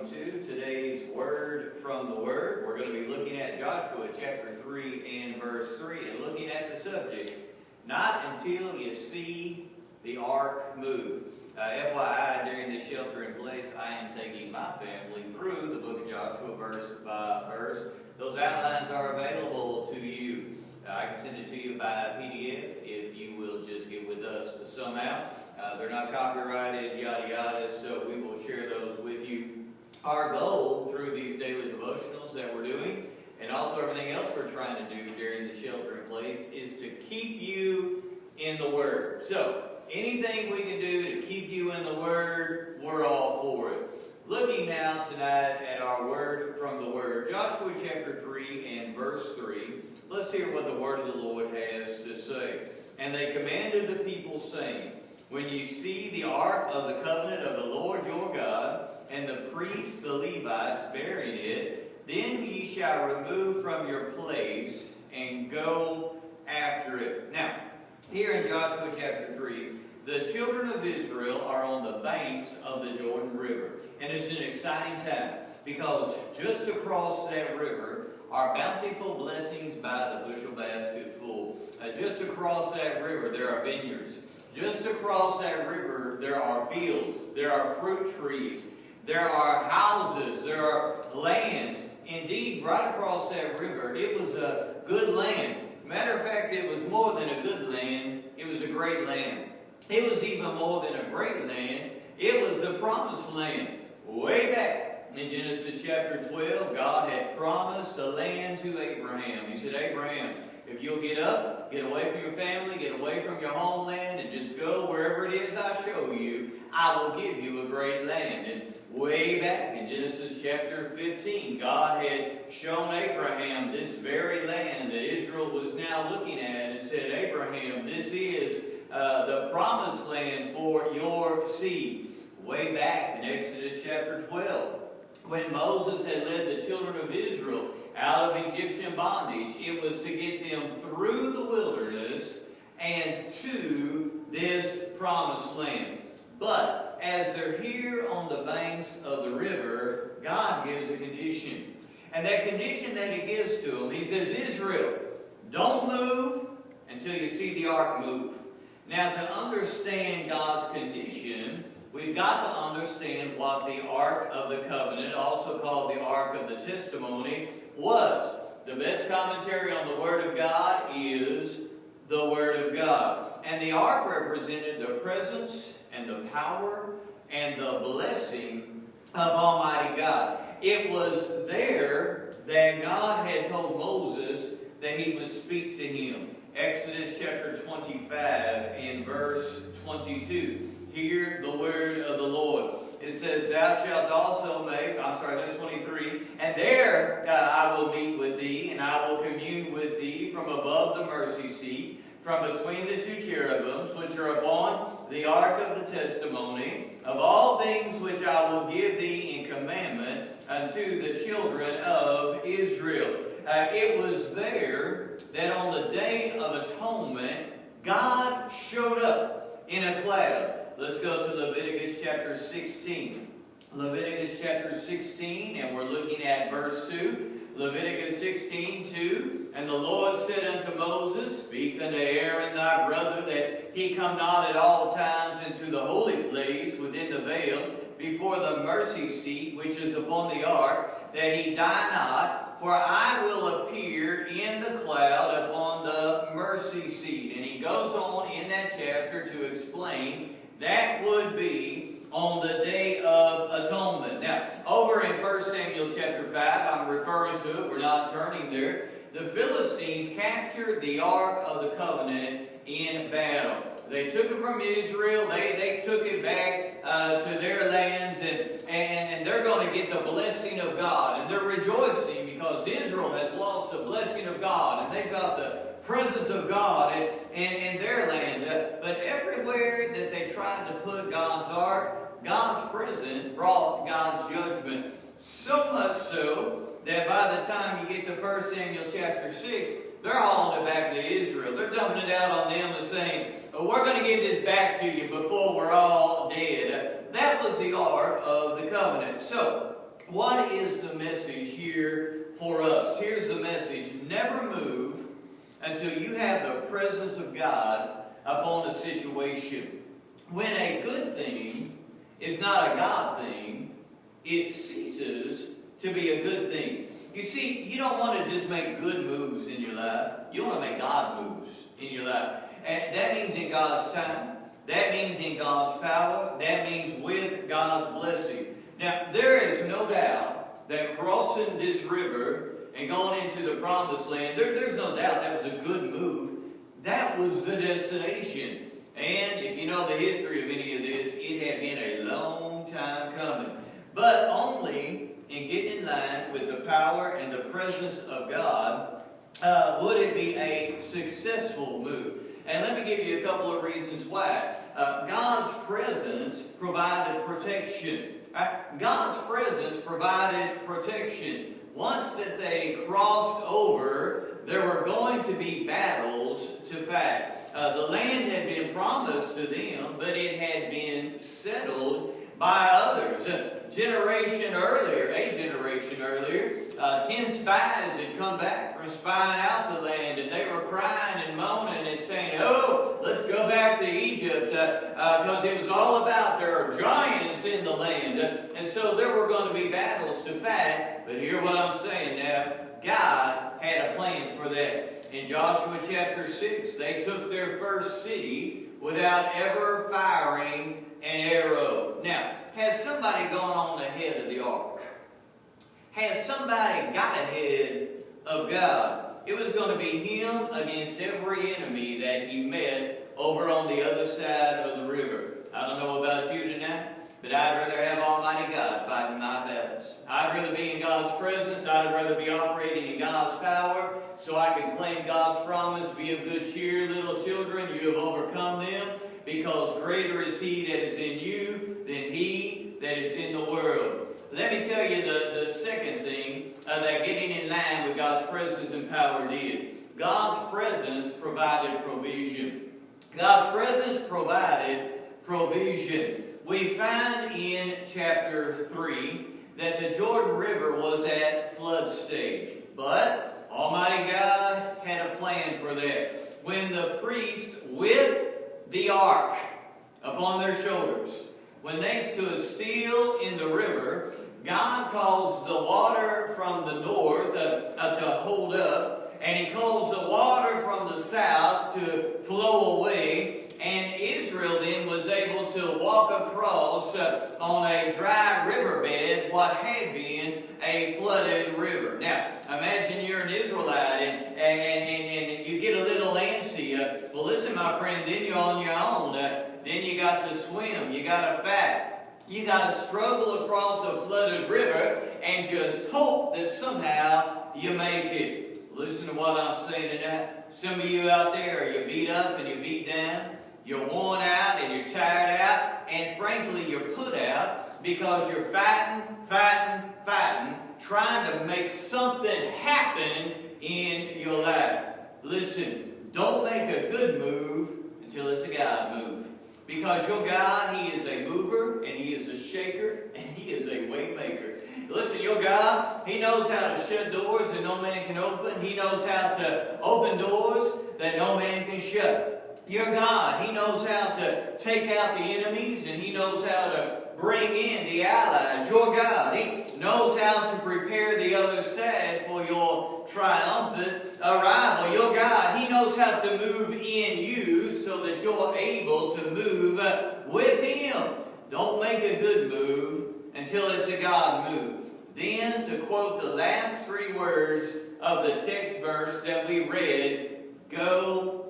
to today's Word from the Word. We're going to be looking at Joshua chapter 3 and verse 3 and looking at the subject, not until you see the ark move. FYI, during this shelter in place, I am taking my family through the book of Joshua verse by verse. Those outlines are available to you. I can send it to you by PDF if you will just get with us somehow. They're not copyrighted, yada yada, so we will share those with you. Our goal through these daily devotionals that we're doing, and also everything else we're trying to do during the shelter in place, is to keep you in the Word. So, anything we can do to keep you in the Word, we're all for it. Looking now tonight at our Word from the Word, Joshua chapter 3 and verse 3, let's hear what the Word of the Lord has to say. And they commanded the people, saying, when you see the ark of the covenant of the Lord your God, and the priests, the Levites, bearing it, then ye shall remove from your place and go after it. Now, here in Joshua chapter 3, the children of Israel are on the banks of the Jordan River. And it's an exciting time, because just across that river are bountiful blessings by the bushel basket full. Just across that river there are vineyards. Just across that river there are fields, there are fruit trees, there are houses, there are lands. Indeed, right across that river, it was a good land. Matter of fact, it was more than a good land, it was a great land. It was even more than a great land, it was the promised land. Way back in Genesis chapter 12, God had promised a land to Abraham. He said, Abraham, if you'll get up, get away from your family, get away from your homeland, and just go wherever it is I show you, I will give you a great land. And way back in Genesis chapter 15, God had shown Abraham this very land that Israel was now looking at and said, Abraham, this is the promised land for your seed. Way back in Exodus chapter 12, when Moses had led the children of Israel out of Egyptian bondage, it was to get them through the wilderness and to this promised land. But as they're here on the banks of the river, God gives a condition. And that condition that He gives to them, He says, Israel, don't move until you see the ark move. Now, to understand God's condition, we've got to understand what the Ark of the Covenant, also called the Ark of the Testimony, was. The best commentary on the Word of God is the Word of God. And the Ark represented the presence and the power and the blessing of Almighty God. It was there that God had told Moses that He would speak to him. Exodus chapter 25 and verse 22. Hear the word of the Lord. It says, thou shalt also make, that's 23, and there I will meet with thee, and I will commune with thee from above the mercy seat, from between the two cherubims, which are upon the ark of the testimony, of all things which I will give thee in commandment unto the children of Israel. It was there that on the Day of Atonement, God showed up in a cloud. Let's go to Leviticus chapter 16. Leviticus chapter 16, and we're looking at verse 2. Leviticus 16, 2. And the Lord said unto Moses, speak unto Aaron thy brother, that he come not at all times into the holy place within the veil, before the mercy seat which is upon the ark, that he die not, for I will appear in the cloud upon the mercy seat. And he goes on in that chapter to explain that would be on the Day of Atonement. Now, over in 1 Samuel chapter 5, I'm referring to it, we're not turning there. The Philistines captured the Ark of the Covenant in battle. They took it from Israel, they took it back to their lands, and they're going to get the blessing of God. And they're rejoicing because Israel has lost the blessing of God, and they've got the presence of God in their land. But everywhere that they tried to put God's ark, God's presence brought God's judgment. So much so that by the time you get to 1 Samuel chapter 6, they're hauling it back to Israel. They're dumping it out on them and saying, we're going to give this back to you before we're all dead. That was the Ark of the Covenant. So, what is the message here for us? Here's the message. Never move until you have the presence of God upon a situation. When a good thing is not a God thing, it ceases to be a good thing. You see, you don't want to just make good moves in your life. You want to make God moves in your life. And that means in God's time. That means in God's power. That means with God's blessing. Now, there is no doubt that crossing this river and going into the promised land, there's no doubt that was a good move. That was the destination. And if you know the history of any of this, it had been a long time coming. But only in getting in line with the power and the presence of God would it be a successful move. And let me give you a couple of reasons why. God's presence provided protection. God's presence provided protection. Once that they crossed over, there were going to be battles to fight. The land had been promised to them, but it had been settled by others. A generation earlier, 10 spies had come back from spying out the land, and they were crying and moaning and saying, "Oh, let's go back to Egypt," because it was all about there are giants in the land. And so there were going to be battles to fight. But hear what I'm saying now. God had a plan for that. In Joshua chapter 6, they took their first city without ever firing an arrow. Now, has somebody gone on ahead of the ark? Has somebody got ahead of God? It was going to be him against every enemy that he met over on the other side of the river. I don't know about you tonight, but I'd rather have Almighty God fighting my battles. I'd rather be in God's presence. I'd rather be operating in God's power so I can claim God's promise. Be of good cheer, little children. You have overcome them, because greater is He that is in you than he that is in the world. Let me tell you the second thing that getting in line with God's presence and power did. God's presence provided provision. God's presence provided provision. We find in chapter 3 that the Jordan River was at flood stage. But Almighty God had a plan for that. When the priest with the ark upon their shoulders, when they stood still in the river, God caused the water from the north to hold up, and He caused the water from the south to flow away, and Israel then was able to walk across on a dry riverbed what had been a flooded river. Now, imagine you're an Israelite and you get a little antsy. Well, listen, my friend, then you're on your own. Then you got to swim. You got to fight. You got to struggle across a flooded river and just hope that somehow you make it. Listen to what I'm saying tonight. Some of you out there, you're beat up and you're beat down. You're worn out and you're tired out. And frankly, you're put out because you're fighting, trying to make something happen in your life. Listen, don't make a good move until it's a God move. Because your God, He is a mover, and He is a shaker, and He is a way maker. Listen, your God, He knows how to shut doors that no man can open. He knows how to open doors that no man can shut. Your God, He knows how to take out the enemies, and He knows how to bring in the allies. Your God, He knows how to prepare the other side for your triumphant arrival. Your God, He knows how to move in you so that you're able to move with Him. Don't make a good move until it's a God move. Then, to quote the last three words of the text verse that we read, go